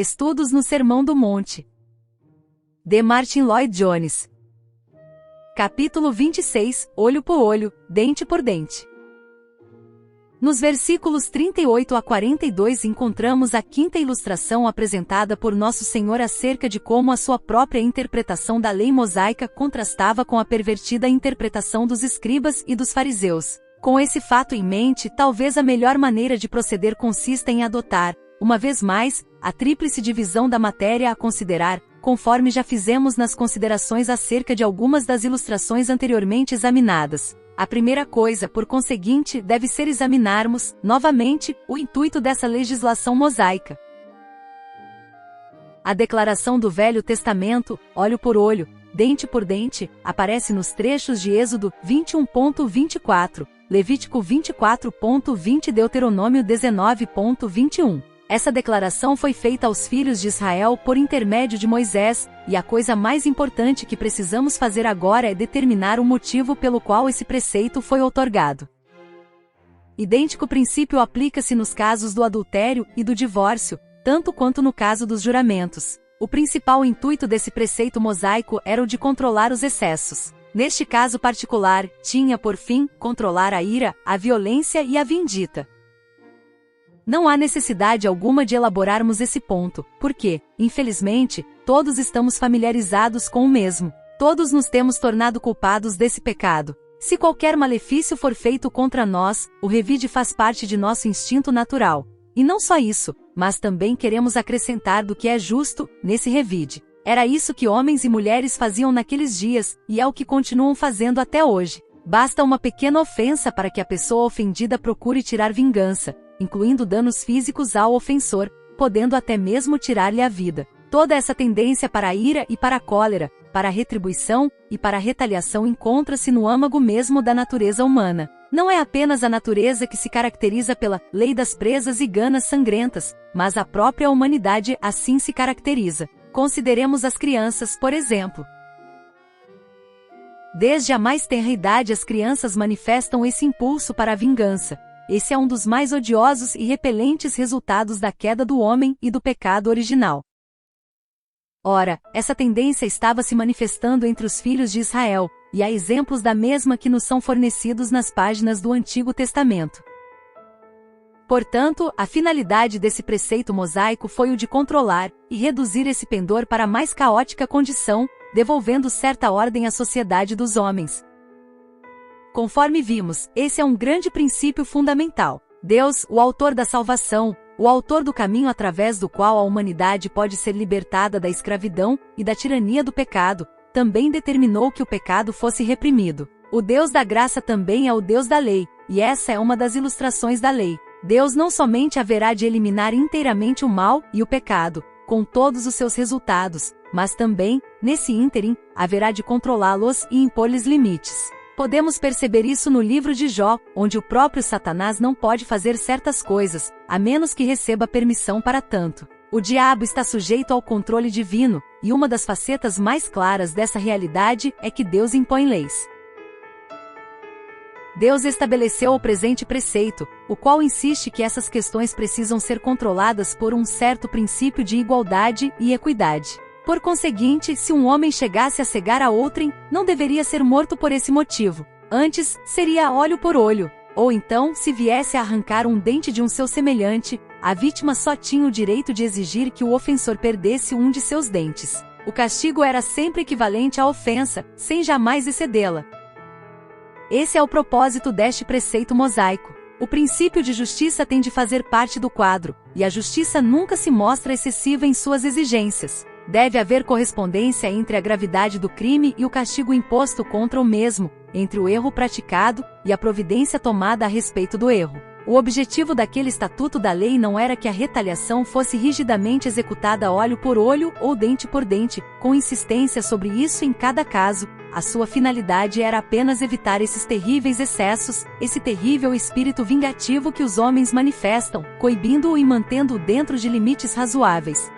Estudos no Sermão do Monte, de Martin Lloyd Jones. Capítulo 26, Olho por olho, dente por dente. Nos versículos 38 a 42 encontramos a quinta ilustração apresentada por Nosso Senhor acerca de como a sua própria interpretação da lei mosaica contrastava com a pervertida interpretação dos escribas e dos fariseus. Com esse fato em mente, talvez a melhor maneira de proceder consista em adotar, uma vez mais, a tríplice divisão da matéria a considerar, conforme já fizemos nas considerações acerca de algumas das ilustrações anteriormente examinadas. A primeira coisa, por conseguinte, deve ser examinarmos, novamente, o intuito dessa legislação mosaica. A declaração do Velho Testamento, olho por olho, dente por dente, aparece nos trechos de Êxodo 21.24, Levítico 24.20 e Deuteronômio 19.21. Essa declaração foi feita aos filhos de Israel por intermédio de Moisés, e a coisa mais importante que precisamos fazer agora é determinar o motivo pelo qual esse preceito foi outorgado. Idêntico princípio aplica-se nos casos do adultério e do divórcio, tanto quanto no caso dos juramentos. O principal intuito desse preceito mosaico era o de controlar os excessos. Neste caso particular, tinha por fim controlar a ira, a violência e a vindita. Não há necessidade alguma de elaborarmos esse ponto, porque, infelizmente, todos estamos familiarizados com o mesmo. Todos nos temos tornado culpados desse pecado. Se qualquer malefício for feito contra nós, o revide faz parte de nosso instinto natural. E não só isso, mas também queremos acrescentar do que é justo, nesse revide. Era isso que homens e mulheres faziam naqueles dias, e é o que continuam fazendo até hoje. Basta uma pequena ofensa para que a pessoa ofendida procure tirar vingança, incluindo danos físicos ao ofensor, podendo até mesmo tirar-lhe a vida. Toda essa tendência para a ira e para a cólera, para a retribuição e para a retaliação encontra-se no âmago mesmo da natureza humana. Não é apenas a natureza que se caracteriza pela lei das presas e ganas sangrentas, mas a própria humanidade assim se caracteriza. Consideremos as crianças, por exemplo. Desde a mais tenra idade as crianças manifestam esse impulso para a vingança. Esse é um dos mais odiosos e repelentes resultados da queda do homem e do pecado original. Ora, essa tendência estava se manifestando entre os filhos de Israel, e há exemplos da mesma que nos são fornecidos nas páginas do Antigo Testamento. Portanto, a finalidade desse preceito mosaico foi o de controlar e reduzir esse pendor para a mais caótica condição, devolvendo certa ordem à sociedade dos homens. Conforme vimos, esse é um grande princípio fundamental. Deus, o autor da salvação, o autor do caminho através do qual a humanidade pode ser libertada da escravidão e da tirania do pecado, também determinou que o pecado fosse reprimido. O Deus da graça também é o Deus da lei, e essa é uma das ilustrações da lei. Deus não somente haverá de eliminar inteiramente o mal e o pecado, com todos os seus resultados, mas também, nesse ínterim, haverá de controlá-los e impor-lhes limites. Podemos perceber isso no livro de Jó, onde o próprio Satanás não pode fazer certas coisas, a menos que receba permissão para tanto. O diabo está sujeito ao controle divino, e uma das facetas mais claras dessa realidade é que Deus impõe leis. Deus estabeleceu o presente preceito, o qual insiste que essas questões precisam ser controladas por um certo princípio de igualdade e equidade. Por conseguinte, se um homem chegasse a cegar a outrem, não deveria ser morto por esse motivo. Antes, seria olho por olho. Ou então, se viesse a arrancar um dente de um seu semelhante, a vítima só tinha o direito de exigir que o ofensor perdesse um de seus dentes. O castigo era sempre equivalente à ofensa, sem jamais excedê-la. Esse é o propósito deste preceito mosaico. O princípio de justiça tem de fazer parte do quadro, e a justiça nunca se mostra excessiva em suas exigências. Deve haver correspondência entre a gravidade do crime e o castigo imposto contra o mesmo, entre o erro praticado e a providência tomada a respeito do erro. O objetivo daquele estatuto da lei não era que a retaliação fosse rigidamente executada olho por olho ou dente por dente, com insistência sobre isso em cada caso. A sua finalidade era apenas evitar esses terríveis excessos, esse terrível espírito vingativo que os homens manifestam, coibindo-o e mantendo-o dentro de limites razoáveis.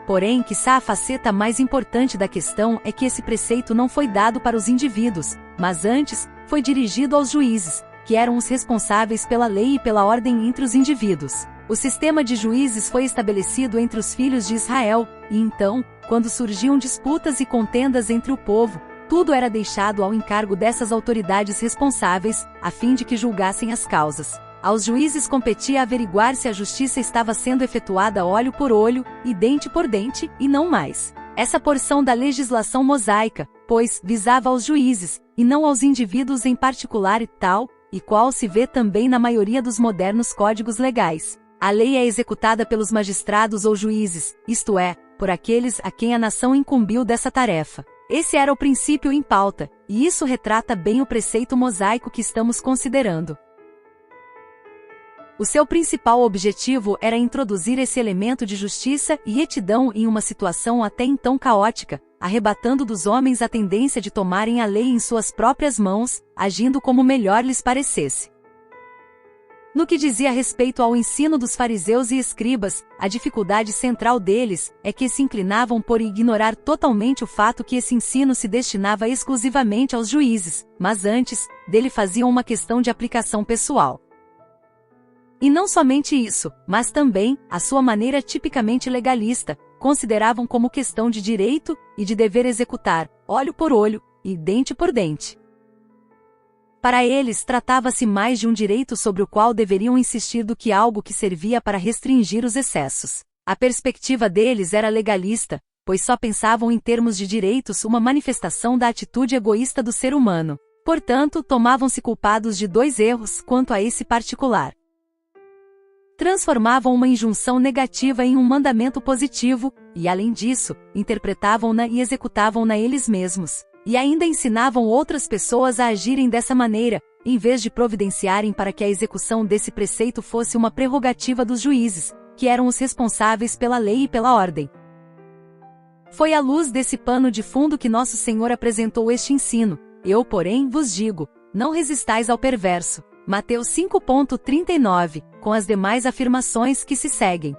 Porém, quiçá a faceta mais importante da questão é que esse preceito não foi dado para os indivíduos, mas antes, foi dirigido aos juízes, que eram os responsáveis pela lei e pela ordem entre os indivíduos. O sistema de juízes foi estabelecido entre os filhos de Israel, e então, quando surgiam disputas e contendas entre o povo, tudo era deixado ao encargo dessas autoridades responsáveis, a fim de que julgassem as causas. Aos juízes competia averiguar se a justiça estava sendo efetuada olho por olho, e dente por dente, e não mais. Essa porção da legislação mosaica, pois, visava aos juízes, e não aos indivíduos em particular e tal, e qual se vê também na maioria dos modernos códigos legais. A lei é executada pelos magistrados ou juízes, isto é, por aqueles a quem a nação incumbiu dessa tarefa. Esse era o princípio em pauta, e isso retrata bem o preceito mosaico que estamos considerando. O seu principal objetivo era introduzir esse elemento de justiça e retidão em uma situação até então caótica, arrebatando dos homens a tendência de tomarem a lei em suas próprias mãos, agindo como melhor lhes parecesse. No que dizia respeito ao ensino dos fariseus e escribas, a dificuldade central deles é que se inclinavam por ignorar totalmente o fato que esse ensino se destinava exclusivamente aos juízes, mas antes, dele faziam uma questão de aplicação pessoal. E não somente isso, mas também, a sua maneira tipicamente legalista, consideravam como questão de direito e de dever executar, olho por olho, e dente por dente. Para eles, tratava-se mais de um direito sobre o qual deveriam insistir do que algo que servia para restringir os excessos. A perspectiva deles era legalista, pois só pensavam em termos de direitos, uma manifestação da atitude egoísta do ser humano. Portanto, tomavam-se culpados de dois erros quanto a esse particular. Transformavam uma injunção negativa em um mandamento positivo, e além disso, interpretavam-na e executavam-na eles mesmos. E ainda ensinavam outras pessoas a agirem dessa maneira, em vez de providenciarem para que a execução desse preceito fosse uma prerrogativa dos juízes, que eram os responsáveis pela lei e pela ordem. Foi à luz desse pano de fundo que nosso Senhor apresentou este ensino. Eu, porém, vos digo, não resistais ao perverso. Mateus 5,39, com as demais afirmações que se seguem.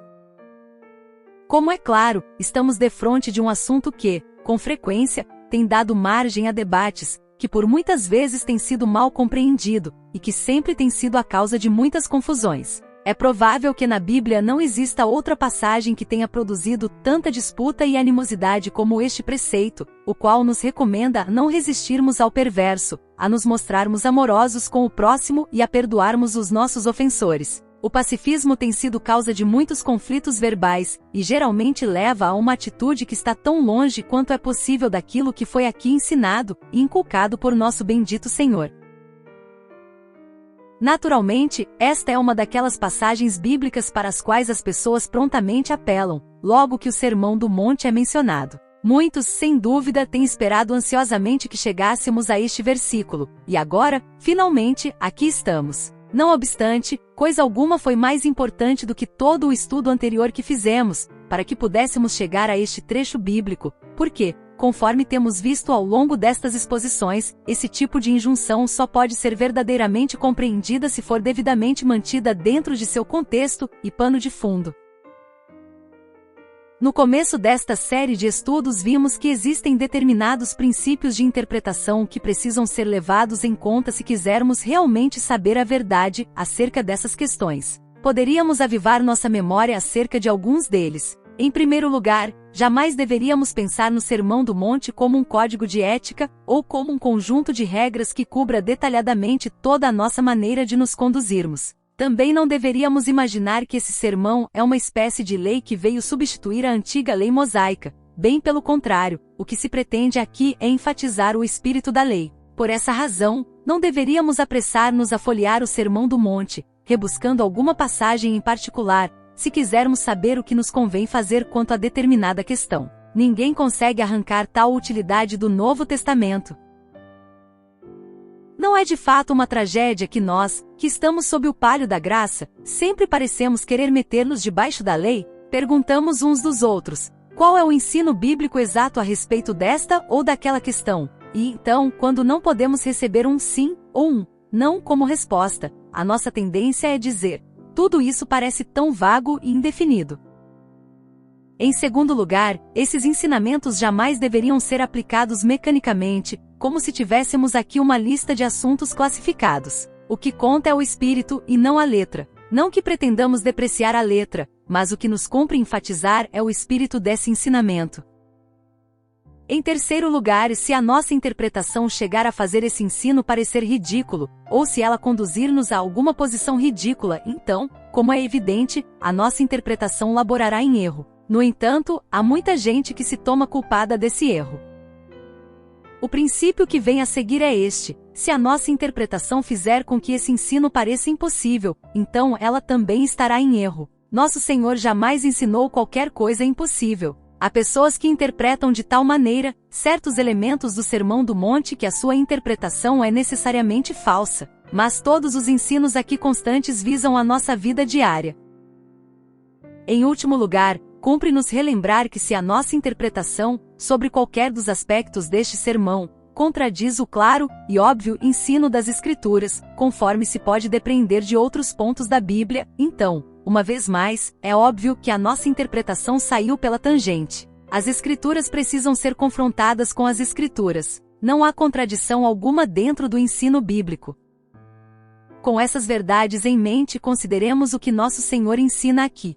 Como é claro, estamos defronte de um assunto que, com frequência, tem dado margem a debates, que por muitas vezes tem sido mal compreendido, e que sempre tem sido a causa de muitas confusões. É provável que na Bíblia não exista outra passagem que tenha produzido tanta disputa e animosidade como este preceito, o qual nos recomenda a não resistirmos ao perverso, a nos mostrarmos amorosos com o próximo e a perdoarmos os nossos ofensores. O pacifismo tem sido causa de muitos conflitos verbais, e geralmente leva a uma atitude que está tão longe quanto é possível daquilo que foi aqui ensinado e inculcado por nosso bendito Senhor. Naturalmente, esta é uma daquelas passagens bíblicas para as quais as pessoas prontamente apelam, logo que o Sermão do Monte é mencionado. Muitos, sem dúvida, têm esperado ansiosamente que chegássemos a este versículo, e agora, finalmente, aqui estamos. Não obstante, coisa alguma foi mais importante do que todo o estudo anterior que fizemos, para que pudéssemos chegar a este trecho bíblico, porque, conforme temos visto ao longo destas exposições, esse tipo de injunção só pode ser verdadeiramente compreendida se for devidamente mantida dentro de seu contexto e pano de fundo. No começo desta série de estudos vimos que existem determinados princípios de interpretação que precisam ser levados em conta se quisermos realmente saber a verdade acerca dessas questões. Poderíamos avivar nossa memória acerca de alguns deles. Em primeiro lugar, jamais deveríamos pensar no Sermão do Monte como um código de ética, ou como um conjunto de regras que cubra detalhadamente toda a nossa maneira de nos conduzirmos. Também não deveríamos imaginar que esse sermão é uma espécie de lei que veio substituir a antiga lei mosaica. Bem pelo contrário, o que se pretende aqui é enfatizar o espírito da lei. Por essa razão, não deveríamos apressar-nos a folhear o Sermão do Monte, rebuscando alguma passagem em particular, se quisermos saber o que nos convém fazer quanto a determinada questão. Ninguém consegue arrancar tal utilidade do Novo Testamento. Não é de fato uma tragédia que nós, que estamos sob o palio da graça, sempre parecemos querer meter-nos debaixo da lei? Perguntamos uns dos outros, qual é o ensino bíblico exato a respeito desta ou daquela questão? E então, quando não podemos receber um sim ou um não como resposta, a nossa tendência é dizer, tudo isso parece tão vago e indefinido. Em segundo lugar, esses ensinamentos jamais deveriam ser aplicados mecanicamente, como se tivéssemos aqui uma lista de assuntos classificados. O que conta é o espírito e não a letra. Não que pretendamos depreciar a letra, mas o que nos cumpre enfatizar é o espírito desse ensinamento. Em terceiro lugar, se a nossa interpretação chegar a fazer esse ensino parecer ridículo, ou se ela conduzir-nos a alguma posição ridícula, então, como é evidente, a nossa interpretação laborará em erro. No entanto, há muita gente que se toma culpada desse erro. O princípio que vem a seguir é este: se a nossa interpretação fizer com que esse ensino pareça impossível, então ela também estará em erro. Nosso Senhor jamais ensinou qualquer coisa impossível. Há pessoas que interpretam de tal maneira certos elementos do Sermão do Monte que a sua interpretação é necessariamente falsa. Mas todos os ensinos aqui constantes visam a nossa vida diária. Em último lugar, cumpre-nos relembrar que se a nossa interpretação, sobre qualquer dos aspectos deste sermão, contradiz o claro e óbvio ensino das Escrituras, conforme se pode depreender de outros pontos da Bíblia, então, uma vez mais, é óbvio que a nossa interpretação saiu pela tangente. As Escrituras precisam ser confrontadas com as Escrituras. Não há contradição alguma dentro do ensino bíblico. Com essas verdades em mente, consideremos o que nosso Senhor ensina aqui.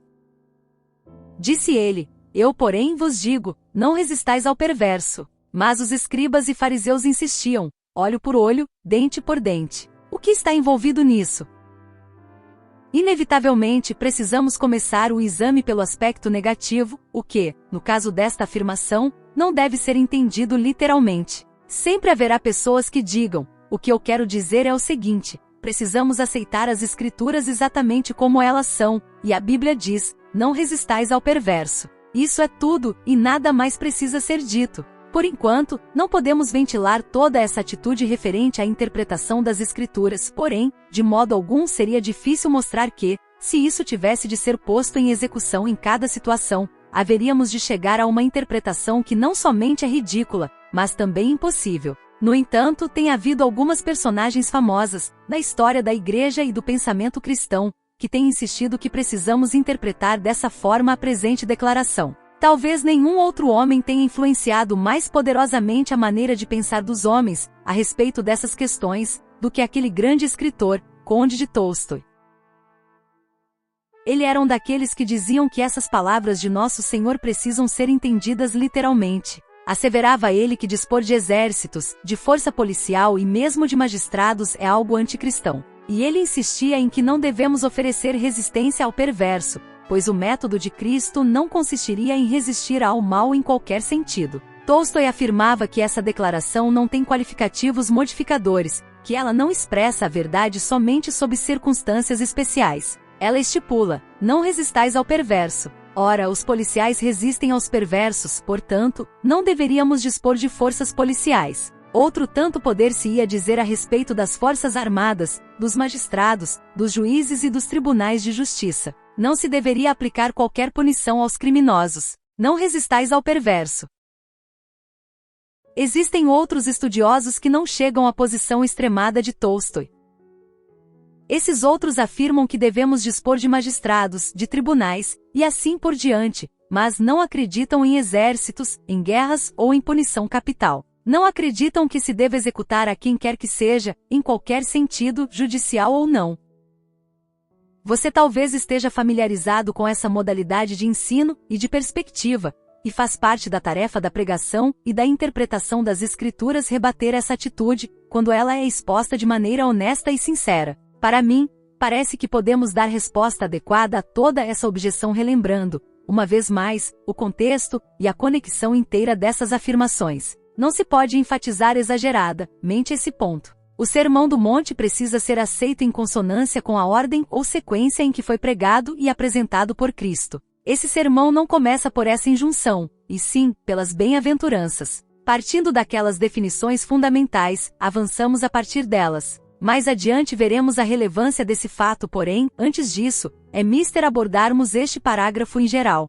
Disse ele: Eu, porém, vos digo, não resistais ao perverso. Mas os escribas e fariseus insistiam: olho por olho, dente por dente. O que está envolvido nisso? Inevitavelmente precisamos começar o exame pelo aspecto negativo, o que, no caso desta afirmação, não deve ser entendido literalmente. Sempre haverá pessoas que digam: o que eu quero dizer é o seguinte, precisamos aceitar as Escrituras exatamente como elas são, e a Bíblia diz: não resistais ao perverso. Isso é tudo, e nada mais precisa ser dito. Por enquanto, não podemos ventilar toda essa atitude referente à interpretação das Escrituras, porém, de modo algum seria difícil mostrar que, se isso tivesse de ser posto em execução em cada situação, haveríamos de chegar a uma interpretação que não somente é ridícula, mas também impossível. No entanto, tem havido algumas personagens famosas, na história da Igreja e do pensamento cristão, que têm insistido que precisamos interpretar dessa forma a presente declaração. Talvez nenhum outro homem tenha influenciado mais poderosamente a maneira de pensar dos homens, a respeito dessas questões, do que aquele grande escritor, Conde de Tolstói. Ele era um daqueles que diziam que essas palavras de Nosso Senhor precisam ser entendidas literalmente. Asseverava ele que dispor de exércitos, de força policial e mesmo de magistrados é algo anticristão. E ele insistia em que não devemos oferecer resistência ao perverso, pois o método de Cristo não consistiria em resistir ao mal em qualquer sentido. Tolstói afirmava que essa declaração não tem qualificativos modificadores, que ela não expressa a verdade somente sob circunstâncias especiais. Ela estipula: não resistais ao perverso. Ora, os policiais resistem aos perversos, portanto, não deveríamos dispor de forças policiais. Outro tanto poder se ia dizer a respeito das forças armadas, dos magistrados, dos juízes e dos tribunais de justiça. Não se deveria aplicar qualquer punição aos criminosos. Não resistais ao perverso. Existem outros estudiosos que não chegam à posição extremada de Tolstói. Esses outros afirmam que devemos dispor de magistrados, de tribunais, e assim por diante, mas não acreditam em exércitos, em guerras ou em punição capital. Não acreditam que se deva executar a quem quer que seja, em qualquer sentido, judicial ou não. Você talvez esteja familiarizado com essa modalidade de ensino e de perspectiva, e faz parte da tarefa da pregação e da interpretação das Escrituras rebater essa atitude, quando ela é exposta de maneira honesta e sincera. Para mim, parece que podemos dar resposta adequada a toda essa objeção relembrando, uma vez mais, o contexto e a conexão inteira dessas afirmações. Não se pode enfatizar exageradamente esse ponto. O Sermão do Monte precisa ser aceito em consonância com a ordem ou sequência em que foi pregado e apresentado por Cristo. Esse sermão não começa por essa injunção, e sim, pelas bem-aventuranças. Partindo daquelas definições fundamentais, avançamos a partir delas. Mais adiante veremos a relevância desse fato, porém, antes disso, é mister abordarmos este parágrafo em geral.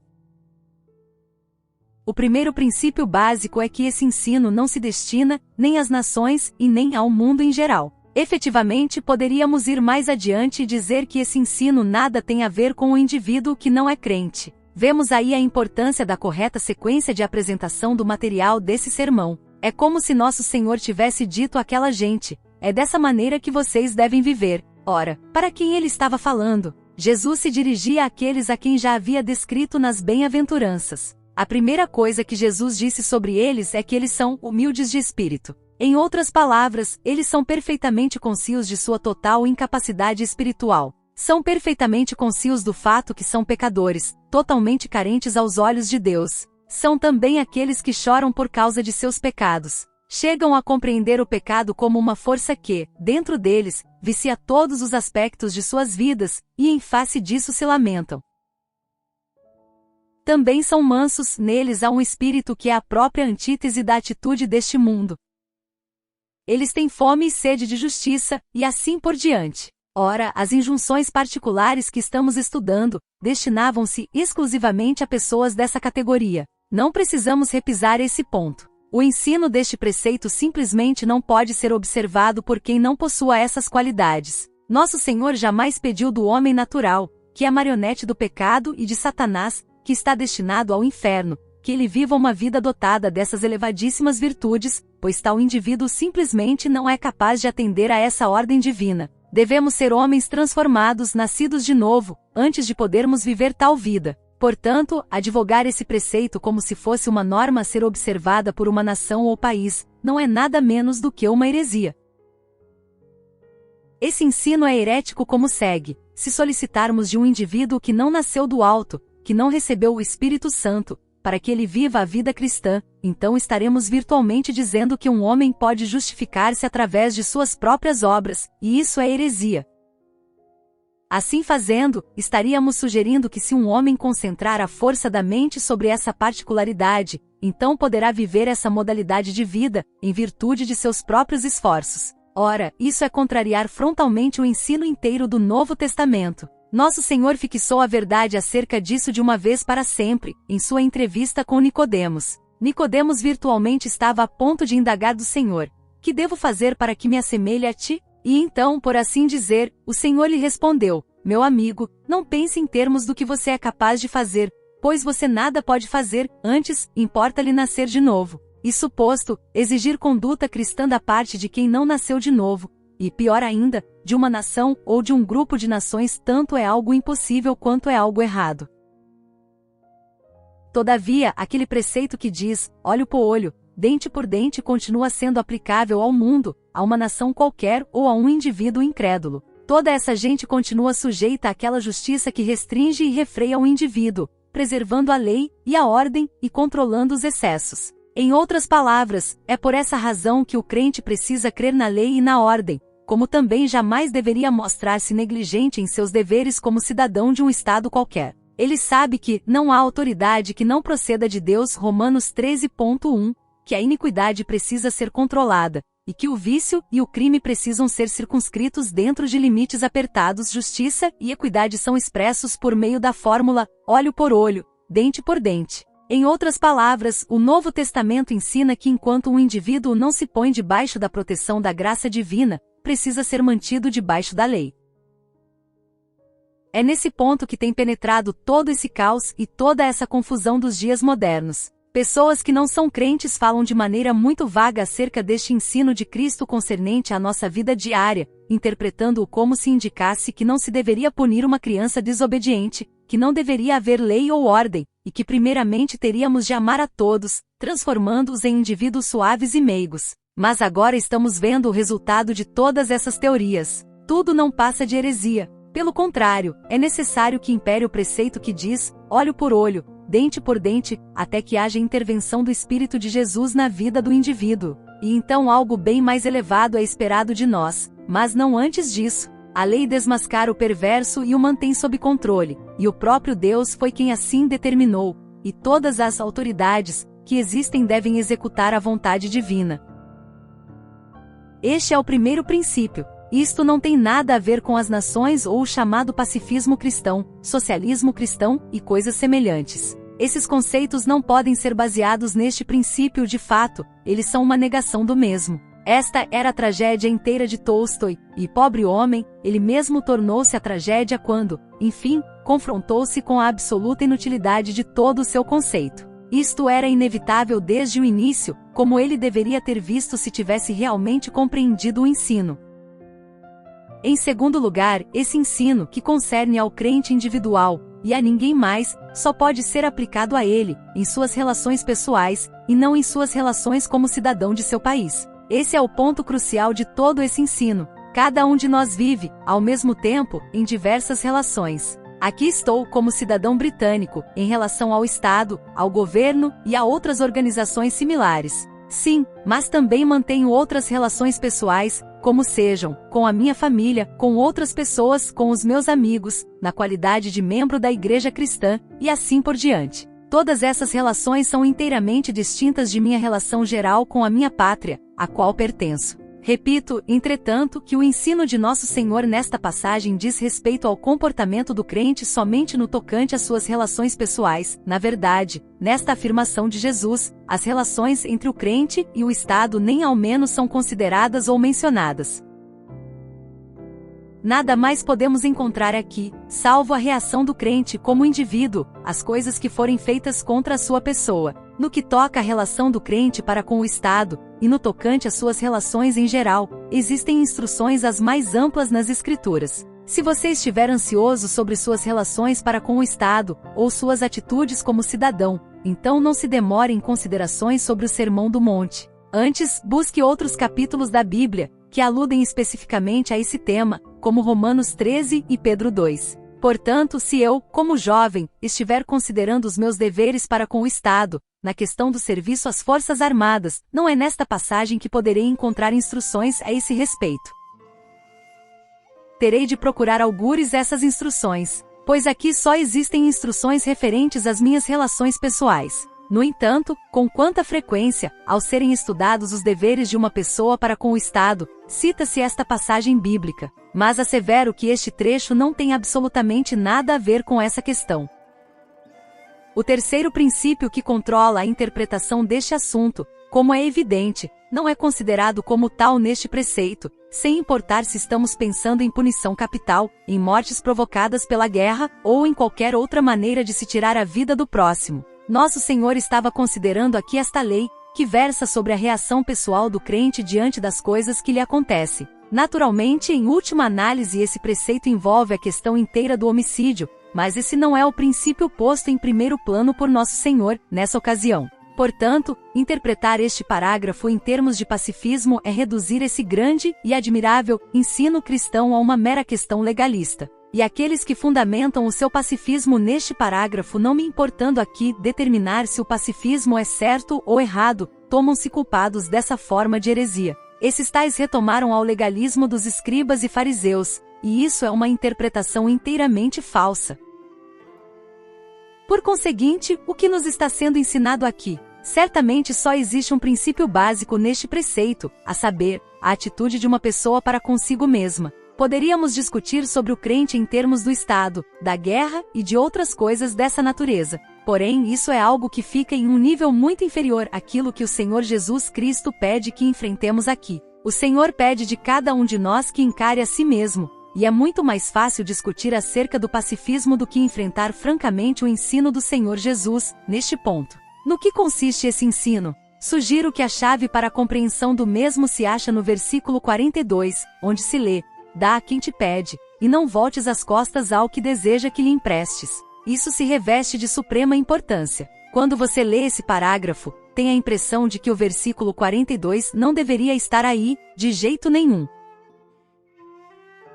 O primeiro princípio básico é que esse ensino não se destina, nem às nações e nem ao mundo em geral. Efetivamente, poderíamos ir mais adiante e dizer que esse ensino nada tem a ver com o indivíduo que não é crente. Vemos aí a importância da correta sequência de apresentação do material desse sermão. É como se Nosso Senhor tivesse dito àquela gente: é dessa maneira que vocês devem viver. Ora, para quem ele estava falando? Jesus se dirigia àqueles a quem já havia descrito nas bem-aventuranças. A primeira coisa que Jesus disse sobre eles é que eles são humildes de espírito. Em outras palavras, eles são perfeitamente conscientes de sua total incapacidade espiritual. São perfeitamente conscientes do fato que são pecadores, totalmente carentes aos olhos de Deus. São também aqueles que choram por causa de seus pecados. Chegam a compreender o pecado como uma força que, dentro deles, vicia todos os aspectos de suas vidas, e em face disso se lamentam. Também são mansos, neles há um espírito que é a própria antítese da atitude deste mundo. Eles têm fome e sede de justiça, e assim por diante. Ora, as injunções particulares que estamos estudando, destinavam-se exclusivamente a pessoas dessa categoria. Não precisamos repisar esse ponto. O ensino deste preceito simplesmente não pode ser observado por quem não possua essas qualidades. Nosso Senhor jamais pediu do homem natural, que é marionete do pecado e de Satanás, que está destinado ao inferno, que ele viva uma vida dotada dessas elevadíssimas virtudes, pois tal indivíduo simplesmente não é capaz de atender a essa ordem divina. Devemos ser homens transformados, nascidos de novo, antes de podermos viver tal vida. Portanto, advogar esse preceito como se fosse uma norma a ser observada por uma nação ou país, não é nada menos do que uma heresia. Esse ensino é herético como segue: se solicitarmos de um indivíduo que não nasceu do alto, que não recebeu o Espírito Santo, para que ele viva a vida cristã, então estaremos virtualmente dizendo que um homem pode justificar-se através de suas próprias obras, e isso é heresia. Assim fazendo, estaríamos sugerindo que se um homem concentrar a força da mente sobre essa particularidade, então poderá viver essa modalidade de vida, em virtude de seus próprios esforços. Ora, isso é contrariar frontalmente o ensino inteiro do Novo Testamento. Nosso Senhor fixou a verdade acerca disso de uma vez para sempre, em sua entrevista com Nicodemos. Nicodemos virtualmente estava a ponto de indagar do Senhor: que devo fazer para que me assemelhe a ti? E então, por assim dizer, o Senhor lhe respondeu: meu amigo, não pense em termos do que você é capaz de fazer, pois você nada pode fazer, antes, importa-lhe nascer de novo. Isso posto, exigir conduta cristã da parte de quem não nasceu de novo, e pior ainda, de uma nação ou de um grupo de nações, tanto é algo impossível quanto é algo errado. Todavia, aquele preceito que diz, olho por olho, dente por dente, continua sendo aplicável ao mundo, a uma nação qualquer ou a um indivíduo incrédulo. Toda essa gente continua sujeita àquela justiça que restringe e refreia o indivíduo, preservando a lei e a ordem e controlando os excessos. Em outras palavras, é por essa razão que o crente precisa crer na lei e na ordem, como também jamais deveria mostrar-se negligente em seus deveres como cidadão de um estado qualquer. Ele sabe que não há autoridade que não proceda de Deus, Romanos 13.1, que a iniquidade precisa ser controlada, e que o vício e o crime precisam ser circunscritos dentro de limites apertados. Justiça e equidade são expressos por meio da fórmula olho por olho, dente por dente. Em outras palavras, o Novo Testamento ensina que enquanto um indivíduo não se põe debaixo da proteção da graça divina, precisa ser mantido debaixo da lei. É nesse ponto que tem penetrado todo esse caos e toda essa confusão dos dias modernos. Pessoas que não são crentes falam de maneira muito vaga acerca deste ensino de Cristo concernente à nossa vida diária, interpretando-o como se indicasse que não se deveria punir uma criança desobediente, que não deveria haver lei ou ordem, e que primeiramente teríamos de amar a todos, transformando-os em indivíduos suaves e meigos. Mas agora estamos vendo o resultado de todas essas teorias. Tudo não passa de heresia. Pelo contrário, é necessário que impere o preceito que diz, olho por olho, dente por dente, até que haja intervenção do Espírito de Jesus na vida do indivíduo. E então algo bem mais elevado é esperado de nós, mas não antes disso. A lei desmascara o perverso e o mantém sob controle, e o próprio Deus foi quem assim determinou, e todas as autoridades que existem devem executar a vontade divina. Este é o primeiro princípio. Isto não tem nada a ver com as nações ou o chamado pacifismo cristão, socialismo cristão e coisas semelhantes. Esses conceitos não podem ser baseados neste princípio de fato, eles são uma negação do mesmo. Esta era a tragédia inteira de Tolstói, e pobre homem, ele mesmo tornou-se a tragédia quando, enfim, confrontou-se com a absoluta inutilidade de todo o seu conceito. Isto era inevitável desde o início, como ele deveria ter visto se tivesse realmente compreendido o ensino. Em segundo lugar, esse ensino, que concerne ao crente individual, e a ninguém mais, só pode ser aplicado a ele, em suas relações pessoais, e não em suas relações como cidadão de seu país. Esse é o ponto crucial de todo esse ensino. Cada um de nós vive, ao mesmo tempo, em diversas relações. Aqui estou como cidadão britânico, em relação ao Estado, ao governo e a outras organizações similares. Sim, mas também mantenho outras relações pessoais, como sejam, com a minha família, com outras pessoas, com os meus amigos, na qualidade de membro da igreja cristã, e assim por diante. Todas essas relações são inteiramente distintas de minha relação geral com a minha pátria, à qual pertenço. Repito, entretanto, que o ensino de Nosso Senhor nesta passagem diz respeito ao comportamento do crente somente no tocante às suas relações pessoais. Na verdade, nesta afirmação de Jesus, as relações entre o crente e o Estado nem ao menos são consideradas ou mencionadas. Nada mais podemos encontrar aqui, salvo a reação do crente como indivíduo, às coisas que forem feitas contra a sua pessoa. No que toca à relação do crente para com o Estado, e no tocante às suas relações em geral, existem instruções as mais amplas nas Escrituras. Se você estiver ansioso sobre suas relações para com o Estado, ou suas atitudes como cidadão, então não se demore em considerações sobre o Sermão do Monte. Antes, busque outros capítulos da Bíblia, que aludem especificamente a esse tema, como Romanos 13 e Pedro 2. Portanto, se eu, como jovem, estiver considerando os meus deveres para com o Estado, na questão do serviço às Forças Armadas, não é nesta passagem que poderei encontrar instruções a esse respeito. Terei de procurar algures essas instruções, pois aqui só existem instruções referentes às minhas relações pessoais. No entanto, com quanta frequência, ao serem estudados os deveres de uma pessoa para com o Estado, cita-se esta passagem bíblica, mas assevero que este trecho não tem absolutamente nada a ver com essa questão. O terceiro princípio que controla a interpretação deste assunto, como é evidente, não é considerado como tal neste preceito, sem importar se estamos pensando em punição capital, em mortes provocadas pela guerra, ou em qualquer outra maneira de se tirar a vida do próximo. Nosso Senhor estava considerando aqui esta lei, que versa sobre a reação pessoal do crente diante das coisas que lhe acontecem. Naturalmente, em última análise, esse preceito envolve a questão inteira do homicídio, mas esse não é o princípio posto em primeiro plano por Nosso Senhor, nessa ocasião. Portanto, interpretar este parágrafo em termos de pacifismo é reduzir esse grande e admirável ensino cristão a uma mera questão legalista. E aqueles que fundamentam o seu pacifismo neste parágrafo, não me importando aqui determinar se o pacifismo é certo ou errado, tomam-se culpados dessa forma de heresia. Esses tais retomaram ao legalismo dos escribas e fariseus, e isso é uma interpretação inteiramente falsa. Por conseguinte, o que nos está sendo ensinado aqui? Certamente só existe um princípio básico neste preceito, a saber, a atitude de uma pessoa para consigo mesma. Poderíamos discutir sobre o crente em termos do Estado, da guerra e de outras coisas dessa natureza. Porém, isso é algo que fica em um nível muito inferior àquilo que o Senhor Jesus Cristo pede que enfrentemos aqui. O Senhor pede de cada um de nós que encare a si mesmo, e é muito mais fácil discutir acerca do pacifismo do que enfrentar francamente o ensino do Senhor Jesus, neste ponto. No que consiste esse ensino? Sugiro que a chave para a compreensão do mesmo se acha no versículo 42, onde se lê: dá a quem te pede, e não voltes as costas ao que deseja que lhe emprestes. Isso se reveste de suprema importância. Quando você lê esse parágrafo, tem a impressão de que o versículo 42 não deveria estar aí, de jeito nenhum.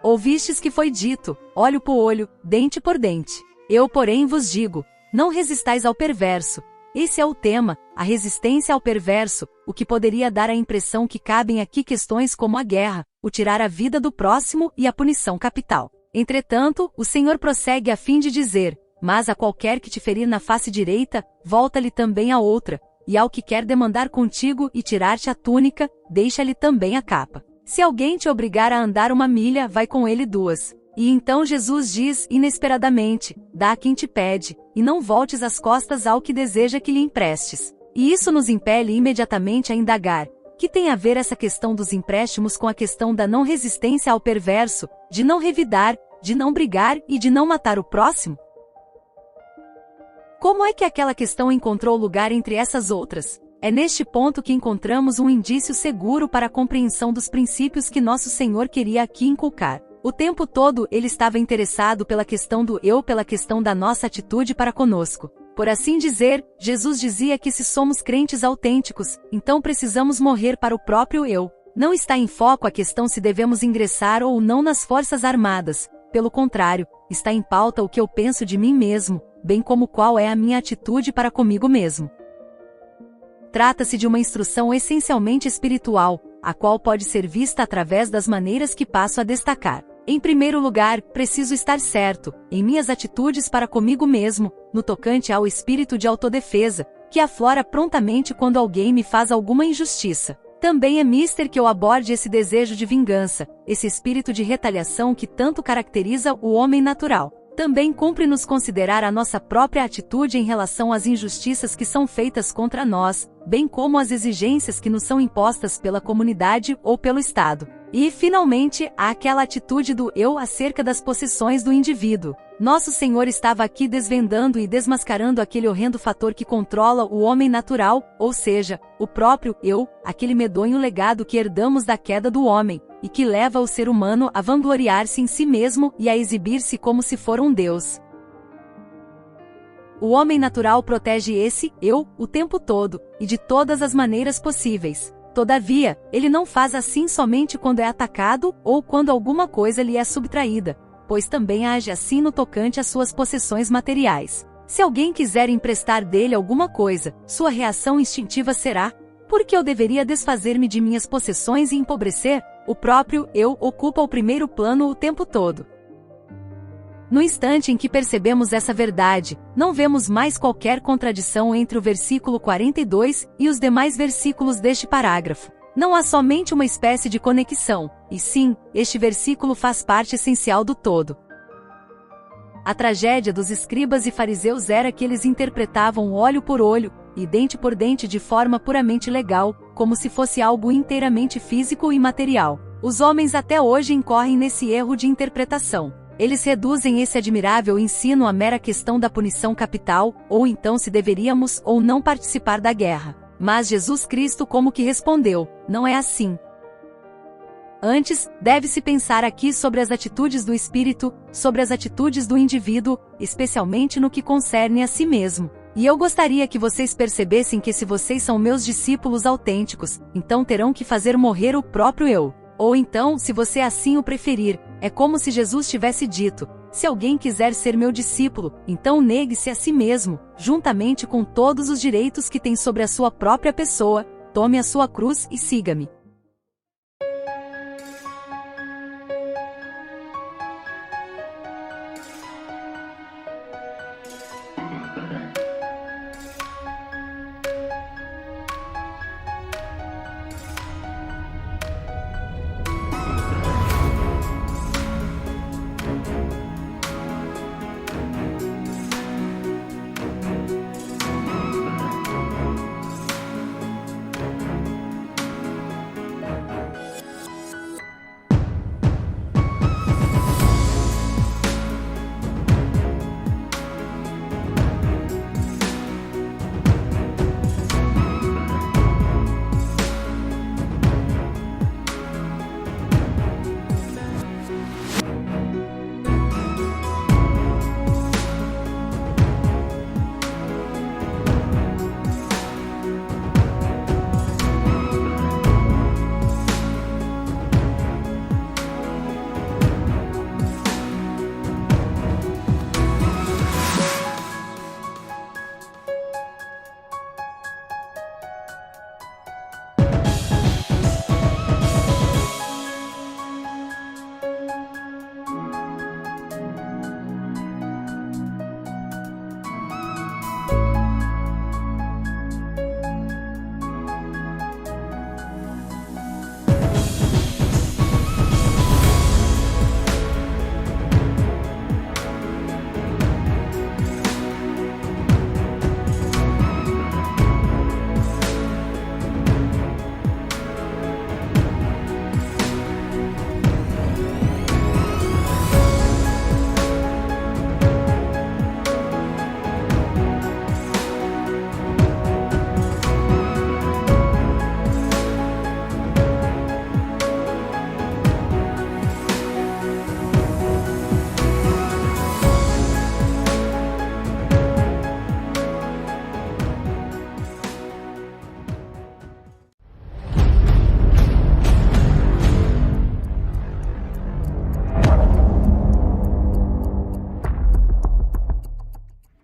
Ouvistes que foi dito, olho por olho, dente por dente. Eu, porém, vos digo, não resistais ao perverso. Esse é o tema, a resistência ao perverso, o que poderia dar a impressão que cabem aqui questões como a guerra, o tirar a vida do próximo e a punição capital. Entretanto, o Senhor prossegue a fim de dizer: mas a qualquer que te ferir na face direita, volta-lhe também a outra, e ao que quer demandar contigo e tirar-te a túnica, deixa-lhe também a capa. Se alguém te obrigar a andar 1 milha, vai com ele 2. E então Jesus diz, inesperadamente: dá a quem te pede, e não voltes as costas ao que deseja que lhe emprestes. E isso nos impele imediatamente a indagar: que tem a ver essa questão dos empréstimos com a questão da não resistência ao perverso, de não revidar, de não brigar e de não matar o próximo? Como é que aquela questão encontrou lugar entre essas outras? É neste ponto que encontramos um indício seguro para a compreensão dos princípios que nosso Senhor queria aqui inculcar. O tempo todo ele estava interessado pela questão do eu, pela questão da nossa atitude para conosco. Por assim dizer, Jesus dizia que se somos crentes autênticos, então precisamos morrer para o próprio eu. Não está em foco a questão se devemos ingressar ou não nas Forças Armadas. Pelo contrário, está em pauta o que eu penso de mim mesmo, bem como qual é a minha atitude para comigo mesmo. Trata-se de uma instrução essencialmente espiritual, a qual pode ser vista através das maneiras que passo a destacar. Em primeiro lugar, preciso estar certo, em minhas atitudes para comigo mesmo, no tocante ao espírito de autodefesa, que aflora prontamente quando alguém me faz alguma injustiça. Também é mister que eu aborde esse desejo de vingança, esse espírito de retaliação que tanto caracteriza o homem natural. Também cumpre-nos considerar a nossa própria atitude em relação às injustiças que são feitas contra nós, bem como as exigências que nos são impostas pela comunidade ou pelo Estado. E, finalmente, há aquela atitude do eu acerca das possessões do indivíduo. Nosso Senhor estava aqui desvendando e desmascarando aquele horrendo fator que controla o homem natural, ou seja, o próprio eu, aquele medonho legado que herdamos da queda do homem, e que leva o ser humano a vangloriar-se em si mesmo e a exibir-se como se for um Deus. O homem natural protege esse eu o tempo todo, e de todas as maneiras possíveis. Todavia, ele não faz assim somente quando é atacado ou quando alguma coisa lhe é subtraída, pois também age assim no tocante às suas possessões materiais. Se alguém quiser emprestar dele alguma coisa, sua reação instintiva será: por que eu deveria desfazer-me de minhas possessões e empobrecer? O próprio eu ocupa o primeiro plano o tempo todo. No instante em que percebemos essa verdade, não vemos mais qualquer contradição entre o versículo 42 e os demais versículos deste parágrafo. Não há somente uma espécie de conexão, e sim, este versículo faz parte essencial do todo. A tragédia dos escribas e fariseus era que eles interpretavam olho por olho, e dente por dente de forma puramente legal, como se fosse algo inteiramente físico e material. Os homens até hoje incorrem nesse erro de interpretação. Eles reduzem esse admirável ensino à mera questão da punição capital, ou então se deveríamos ou não participar da guerra. Mas Jesus Cristo como que respondeu: não é assim. Antes, deve-se pensar aqui sobre as atitudes do espírito, sobre as atitudes do indivíduo, especialmente no que concerne a si mesmo. E eu gostaria que vocês percebessem que se vocês são meus discípulos autênticos, então terão que fazer morrer o próprio eu. Ou então, se você assim o preferir, é como se Jesus tivesse dito: se alguém quiser ser meu discípulo, então negue-se a si mesmo, juntamente com todos os direitos que tem sobre a sua própria pessoa, tome a sua cruz e siga-me.